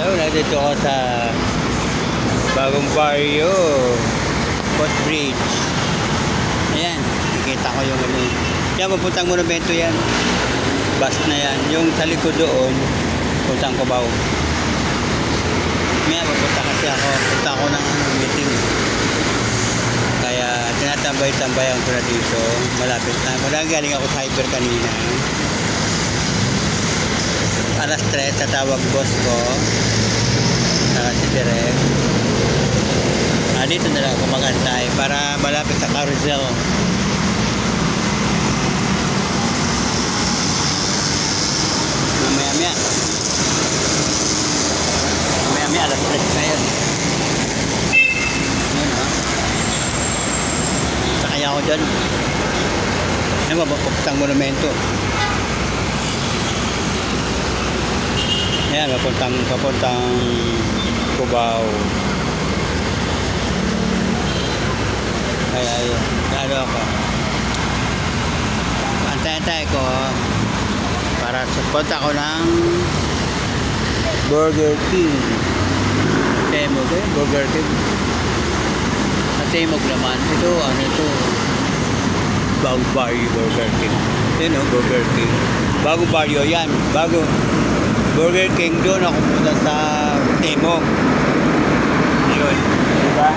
Nandito ako sa bagong barrio, Post Bridge. Ayan, nakikita ko yung ano. Yan, mapuntang monumento yan. Bus na yan. Yung sa likod doon, puntang Cubao. Ngayon, mapunta kasi ako. Punta ako ng meeting. Kaya, tinatambay-tambayan ko na dito. Malapit na. Galing ako sa Hyper kanina. Alas 3, tatawag boss ko. Saka si Direk. Dito na lang ako magantay para malapit sa carousel. Mamaya-maya. Mamaya-maya, alas 3 na yun. Yun, ha? Sakay ako dyan. Ano ba, papuntang monumento. Ayan, papuntang Cubao. Ay, ano ako. Antay-antay ko para support ako ng Burger King. Timog eh, Burger King. At Timog naman. Ito, ano ito? Bagong barrio Burger King. Yun o, Burger King. Bagong barrio yan. Burger King doon ako punta sa Timog. Yun. Diba?